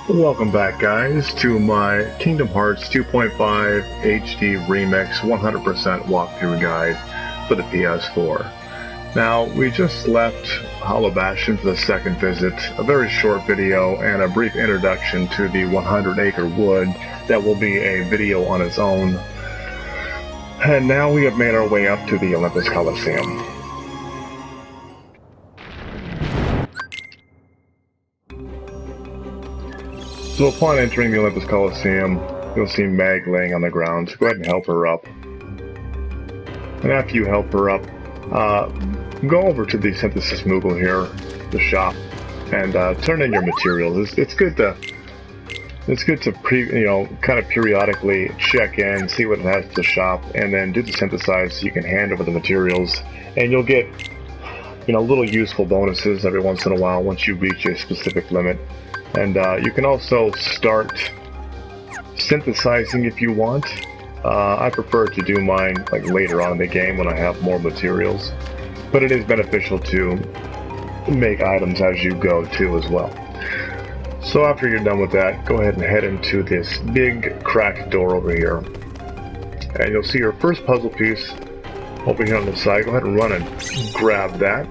Welcome back, guys, to my Kingdom Hearts 2.5 HD Remix 100% walkthrough guide for the PS4. Now, we just left Hollow Bastion for the second visit, a very short video and a brief introduction to the 100 Acre Wood that will be a video on its own. And now we have made our way up to the Olympus Colosseum. So upon entering the Olympus Colosseum, you'll see Meg laying on the ground, so go ahead and help her up. And after you help her up, go over to the Synthesis Moogle here, the shop, and turn in your materials. It's good to kind of periodically check in, see what it has to shop, and then do the synthesize so you can hand over the materials, and you'll get little useful bonuses every once in a while once you reach a specific limit. And you can also start synthesizing if you want. I prefer to do mine later on in the game when I have more materials, but it is beneficial to make items as you go too as well. So after you're done with that, go ahead and head into this big cracked door over here, and you'll see your first puzzle piece over here on the side. Go ahead and run and grab that.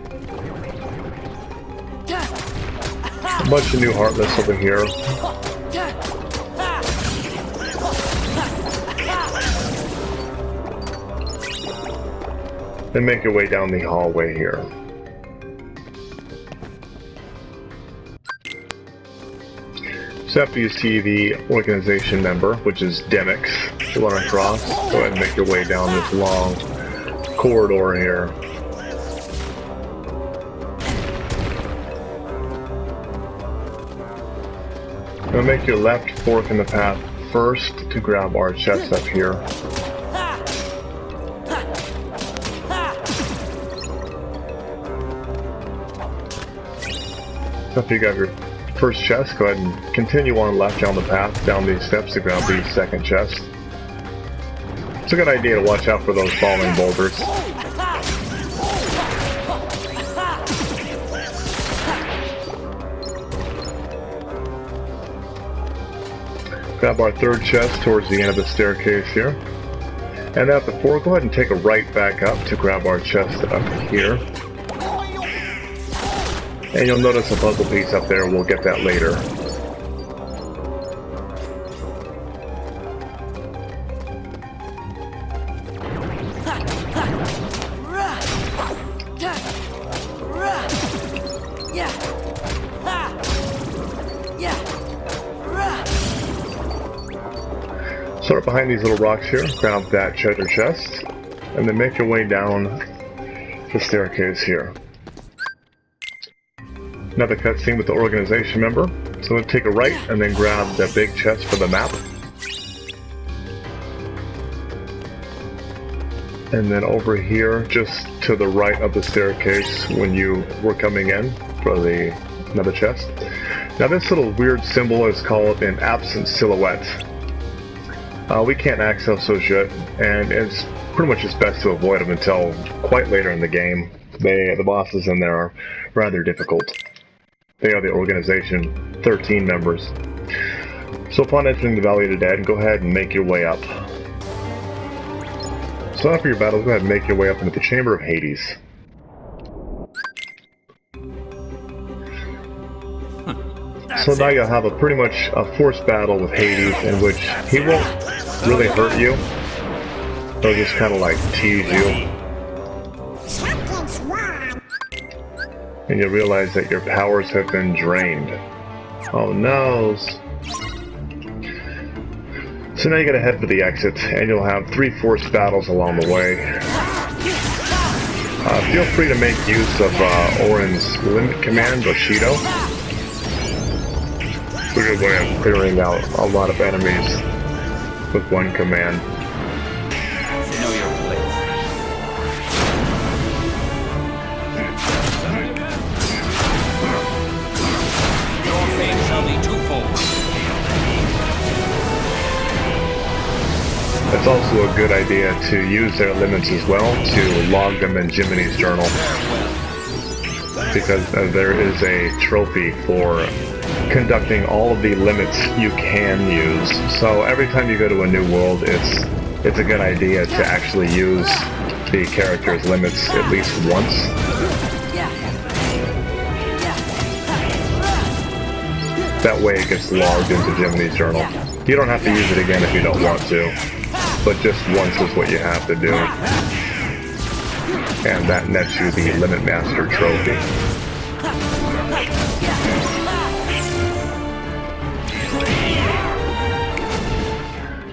A bunch of new Heartless over here. Then make your way down the hallway here. So after you see the organization member, which is Demix, the one across, go ahead and make your way down this long corridor here. Now make your left fork in the path first to grab our chest up here. So after you got your first chest, go ahead and continue on left down the path, down these steps to grab the second chest. It's a good idea to watch out for those falling boulders. Grab our third chest towards the end of the staircase here. And at the 4, go ahead and take a right back up to grab our chest up here. And you'll notice a puzzle piece up there, we'll get that later. Start behind these little rocks here, grab that treasure chest, and then make your way down the staircase here. Another cutscene with the organization member, so we'll take a right and then grab the big chest for the map. And then over here, just to the right of the staircase when you were coming in for another chest. Now this little weird symbol is called an absent silhouette. We can't access those yet, and it's pretty much just best to avoid them until quite later in the game. The bosses in there are rather difficult. They are the organization 13 members. So upon entering the Valley of the Dead, go ahead and make your way up. So after your battle, go ahead and make your way up into the Chamber of Hades. So now you'll have pretty much a forced battle with Hades in which he won't really hurt you. He'll just kind of tease you. And you'll realize that your powers have been drained. Oh no! So now you gotta head for the exit, and you'll have 3 forced battles along the way. Feel free to make use of Auron's limit command, Bushido. It's a good way of clearing out a lot of enemies with one command. Know your place. Your fate shall be twofold. It's also a good idea to use their limits as well to log them in Jiminy's journal, because there is a trophy for conducting all of the limits you can use. So every time you go to a new world, it's a good idea to actually use the character's limits at least once. That way it gets logged into Jiminy's journal. You don't have to use it again if you don't want to, but just once is what you have to do. And that nets you the Limit Master trophy.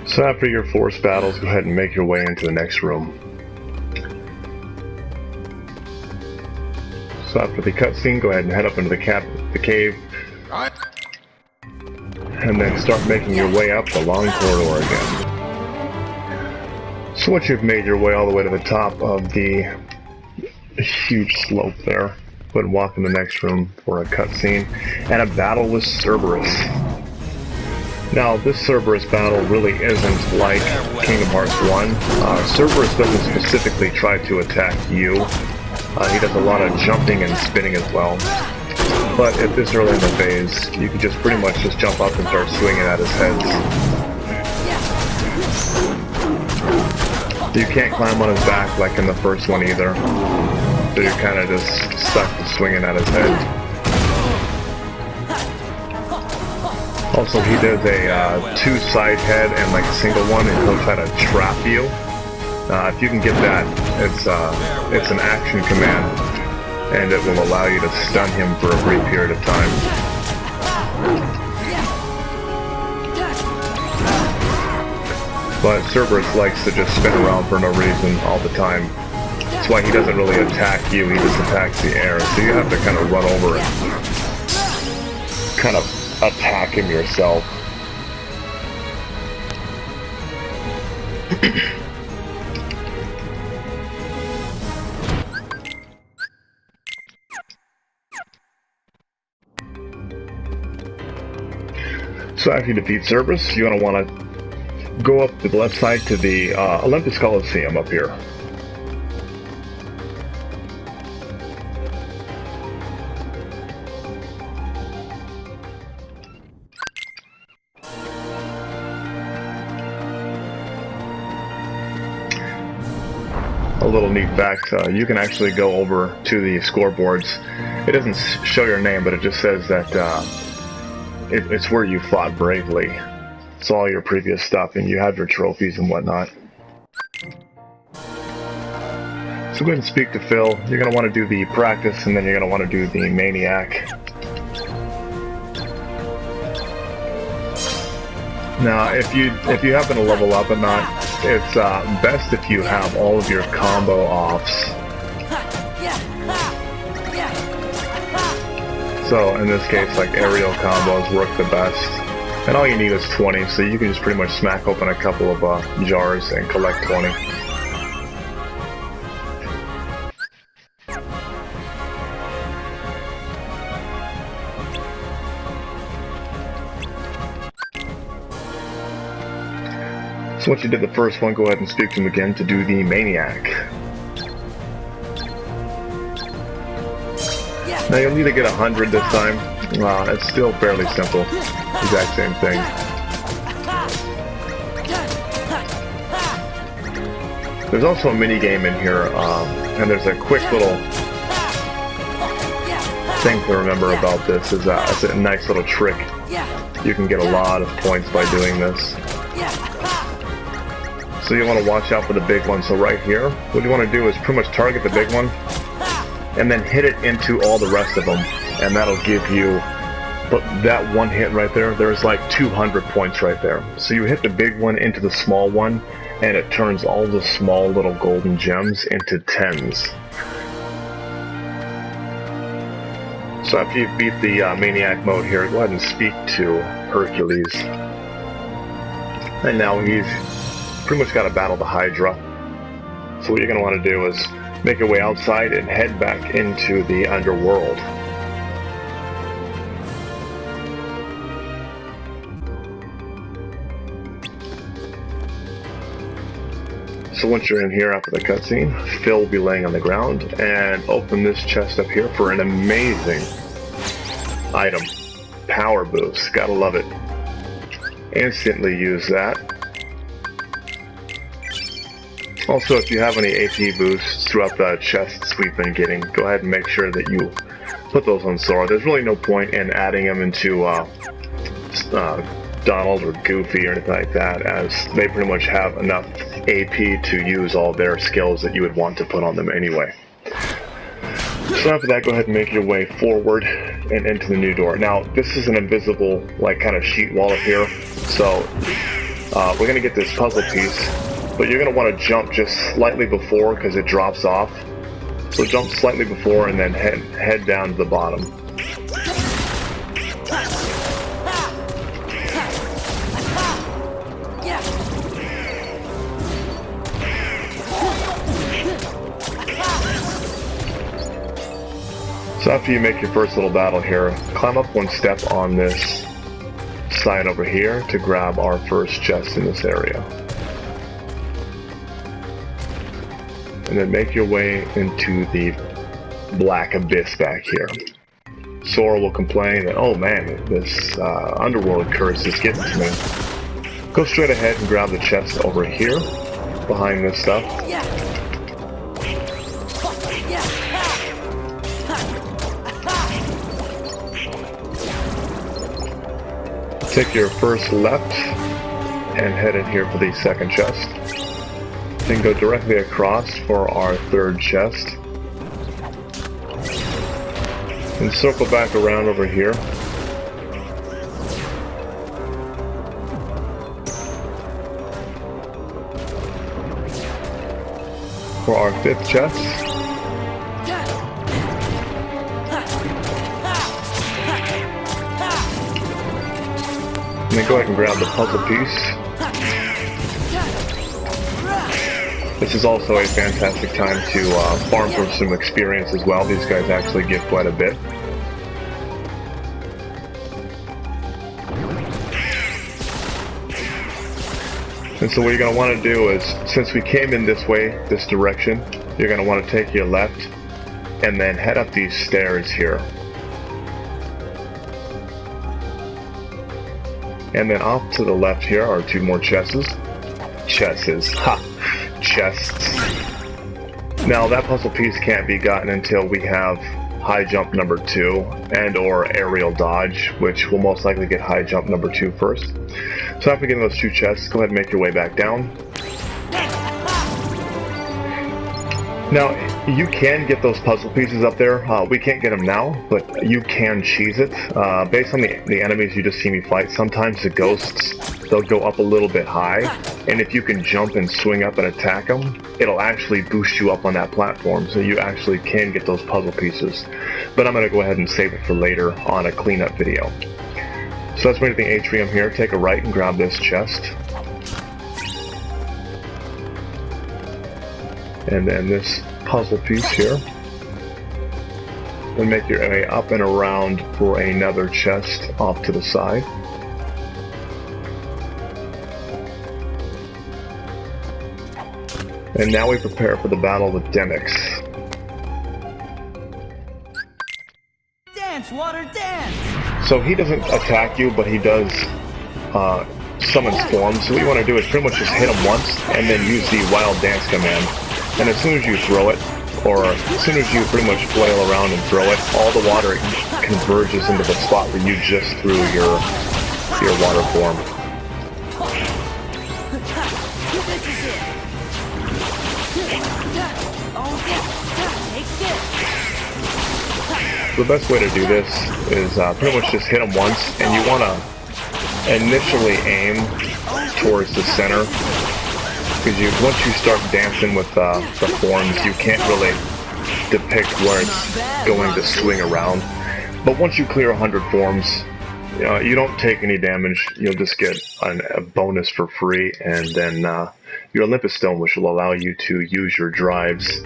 So after your force battles, go ahead and make your way into the next room. So after the cutscene, go ahead and head up into the cave, and then start making your way up the long corridor again. So once you've made your way all the way to the top of the huge slope there, go ahead and walk in the next room for a cutscene and a battle with Cerberus. Now, this Cerberus battle really isn't like Kingdom Hearts 1. Cerberus doesn't specifically try to attack you. He does a lot of jumping and spinning as well. But at this early in the phase, you can just pretty much just jump up and start swinging at his head. You can't climb on his back like in the first one either. So you're kind of just stuck to swinging at his head. Also, he does a two-side head and like a single one, and he'll try to trap you. If you can get that, it's an action command, and it will allow you to stun him for a brief period of time. But Cerberus likes to just spin around for no reason all the time. That's why he doesn't really attack you, he just attacks the air. So you have to kind of run over and kind of attack him yourself. So after you defeat Cerberus, you're going to want to go up to the left side to the Olympus Colosseum up here. A little neat fact, you can actually go over to the scoreboards. It doesn't show your name, but it just says that it's where you fought bravely. It's all your previous stuff, and you have your trophies and whatnot. So go ahead and speak to Phil. You're going to want to do the practice, and then you're going to want to do the maniac. Now, if you happen to level up or not, it's best if you have all of your combo offs. So in this case, like aerial combos work the best. And all you need is 20, so you can just pretty much smack open a couple of jars and collect 20. So once you did the first one, go ahead and speak to him again to do the maniac. Now you'll need to get 100 this time. It's still fairly simple. Exact same thing. There's also a mini game in here, and there's a quick little thing to remember about this. It's a nice little trick. You can get a lot of points by doing this. So you want to watch out for the big one. So right here, what you want to do is pretty much target the big one, and then hit it into all the rest of them, and that'll give you, but that one hit right there, there's like 200 points right there. So you hit the big one into the small one, and it turns all the small little golden gems into 10s. So after you beat the maniac mode here, go ahead and speak to Hercules. And now he's pretty much got to battle the Hydra. So what you're going to want to do is make your way outside and head back into the underworld. So once you're in here after the cutscene, Phil will be laying on the ground, and open this chest up here for an amazing item. power boost. Gotta love it. Instantly use that. Also, if you have any AP boosts throughout the chests we've been getting, go ahead and make sure that you put those on Sora. There's really no point in adding them into Donald or Goofy or anything like that, as they pretty much have enough AP to use all their skills that you would want to put on them anyway. So after that, go ahead and make your way forward and into the new door. Now, this is an invisible, like, kind of sheet wall up here, so we're going to get this puzzle piece, but you're going to want to jump just slightly before because it drops off. So jump slightly before and then head down to the bottom. So after you make your first little battle here, climb up one step on this side over here to grab our first chest in this area. And then make your way into the black abyss back here. Sora will complain that, oh man, this underworld curse is getting to me. Go straight ahead and grab the chest over here, behind this stuff. Take your first left and head in here for the second chest. Then go directly across for our third chest. And circle back around over here. For our fifth chest. And then go ahead and grab the puzzle piece. This is also a fantastic time to farm for some experience as well. These guys actually give quite a bit. And so what you're going to want to do is, since we came in this way, this direction, you're going to want to take your left and then head up these stairs here. And then off to the left here are two more chests. Chests. Now that puzzle piece can't be gotten until we have high jump number 2 and or aerial dodge, which will most likely get high jump number 2 first. So after getting those two chests, go ahead and make your way back down. Now, you can get those puzzle pieces up there. We can't get them now, but you can cheese it. Based on the enemies you just see me fight, sometimes the ghosts, they'll go up a little bit high, and if you can jump and swing up and attack them, it'll actually boost you up on that platform, so you actually can get those puzzle pieces. But I'm going to go ahead and save it for later on a cleanup video. So let's move to the atrium here, take a right and grab this chest. And then this puzzle piece here. Then make your way up and around for another chest off to the side. And now we prepare for the battle with Demyx. Dance, water, dance! So he doesn't attack you, but he does summon storms. So what you want to do is pretty much just hit him once and then use the wild dance command. And as soon as you throw it, or as soon as you pretty much flail around and throw it, all the water converges into the spot where you just threw your water form. The best way to do this is pretty much just hit them once, and you want to initially aim towards the center. Because once you start dancing with the forms, you can't really depict where it's going to swing around. But once you clear 100 forms, you don't take any damage. You'll just get a bonus for free, and then your Olympus stone, which will allow you to use your drives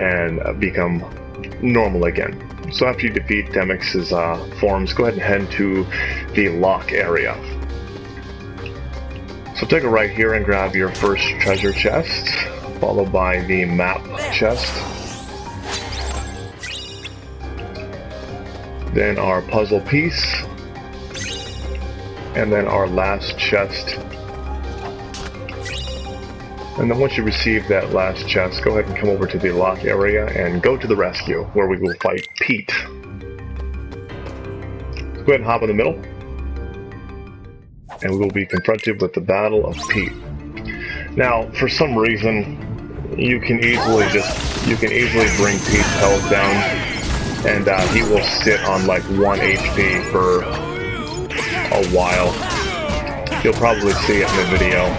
and become normal again. So after you defeat Demyx's forms, go ahead and head to the lock area. So take a right here and grab your first treasure chest, followed by the map chest. then our puzzle piece, and then our last chest. And then once you receive that last chest, go ahead and come over to the lock area and go to the rescue, where we will fight Pete. So go ahead and hop in the middle, and we will be confronted with the Battle of Pete. Now, for some reason, you can easily bring Pete's health down, and he will sit on like 1 HP for a while. You'll probably see it in the video.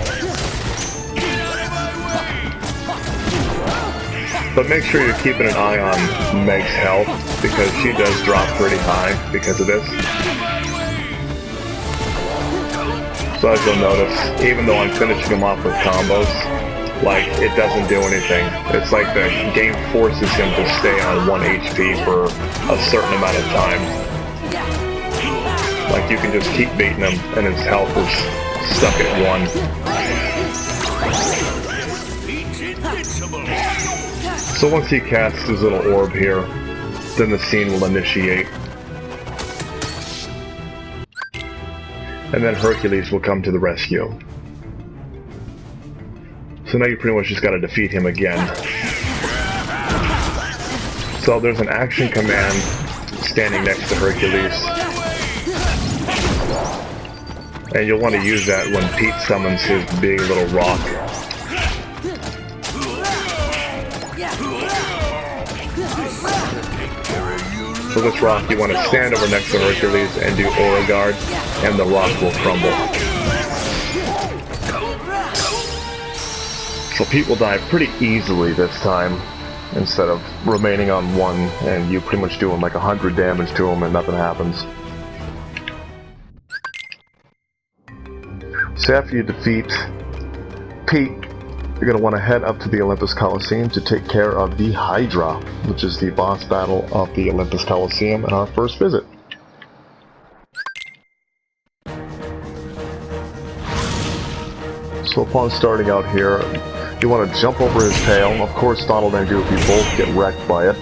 But make sure you're keeping an eye on Meg's health, because she does drop pretty high because of this. So as you'll notice, even though I'm finishing him off with combos, like, it doesn't do anything. It's like the game forces him to stay on 1 HP for a certain amount of time. Like, you can just keep beating him and his health is stuck at 1. So once he casts his little orb here, then the scene will initiate. And then Hercules will come to the rescue. So now you pretty much just gotta defeat him again. So there's an action command standing next to Hercules. And you'll want to use that when Pete summons his big little rock. So this rock, you want to stand over next to Hercules and do Aura Guard, and the rock will crumble. So Pete will die pretty easily this time, instead of remaining on 1, and you pretty much doing like 100 damage to him and nothing happens. So after you defeat Pete, you're going to want to head up to the Olympus Colosseum to take care of the Hydra, which is the boss battle of the Olympus Colosseum in our first visit. So upon starting out here, you want to jump over his tail. Of course, Donald and Goofy both get wrecked by it.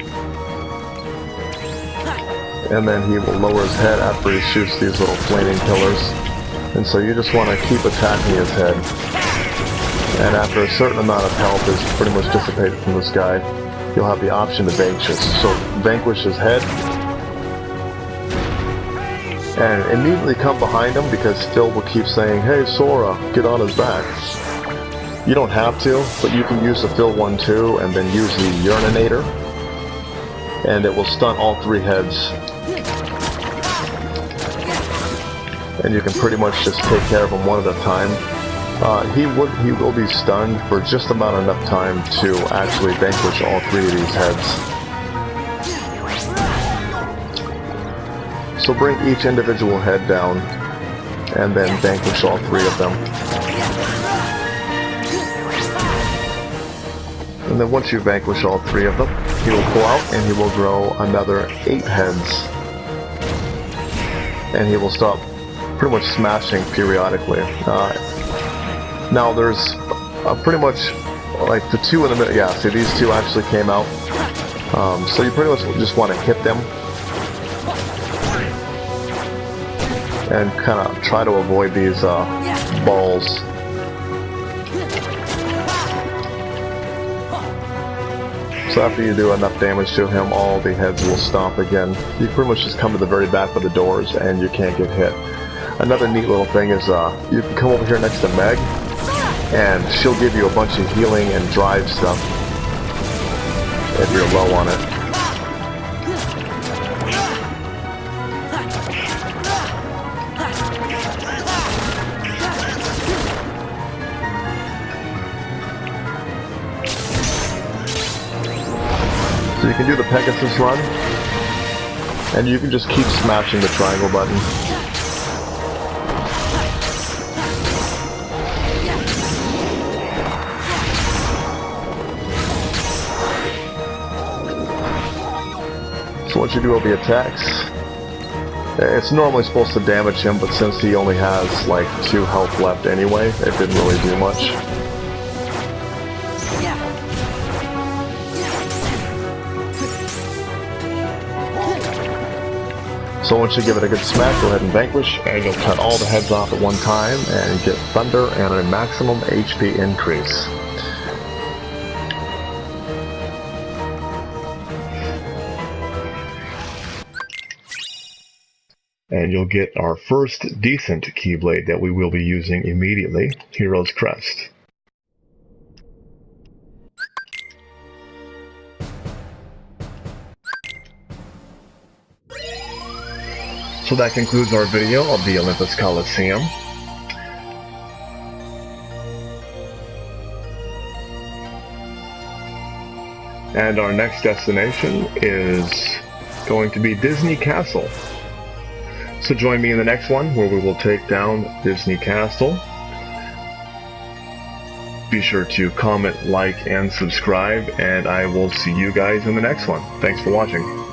And then he will lower his head after he shoots these little flaming pillars. And so you just want to keep attacking his head. And after a certain amount of health is pretty much dissipated from this guy, you'll have the option to vanquish. So vanquish his head, and immediately come behind him, because Phil will keep saying, "Hey Sora, get on his back." You don't have to, but you can use the Phil 1 too, and then use the Urininator, and it will stun all 3 heads. And you can pretty much just take care of him one at a time. He will be stunned for just about enough time to actually vanquish all 3 of these heads. So bring each individual head down, and then vanquish all 3 of them. And then once you vanquish all 3 of them, he will pull out and he will grow another 8 heads. And he will stop pretty much smashing periodically. Now there's pretty much like the 2 in the middle. Yeah, see, these 2 actually came out. So you pretty much just want to hit them and kind of try to avoid these balls. So after you do enough damage to him, all the heads will stomp again. You pretty much just come to the very back of the doors and you can't get hit. Another neat little thing is you can come over here next to Meg, and she'll give you a bunch of healing and drive stuff if you're low on it. So you can do the Pegasus run, and you can just keep smashing the triangle button. So once you do all the attacks, it's normally supposed to damage him, but since he only has like 2 health left anyway, it didn't really do much. So once you give it a good smack, go ahead and vanquish, and you'll cut all the heads off at one time and get thunder and a maximum HP increase. And you'll get our first decent Keyblade that we will be using immediately, Hero's Crest. So that concludes our video of the Olympus Colosseum. And our next destination is going to be Disney Castle. So join me in the next one where we will take down Disney Castle. Be sure to comment, like, and subscribe, and I will see you guys in the next one. Thanks for watching.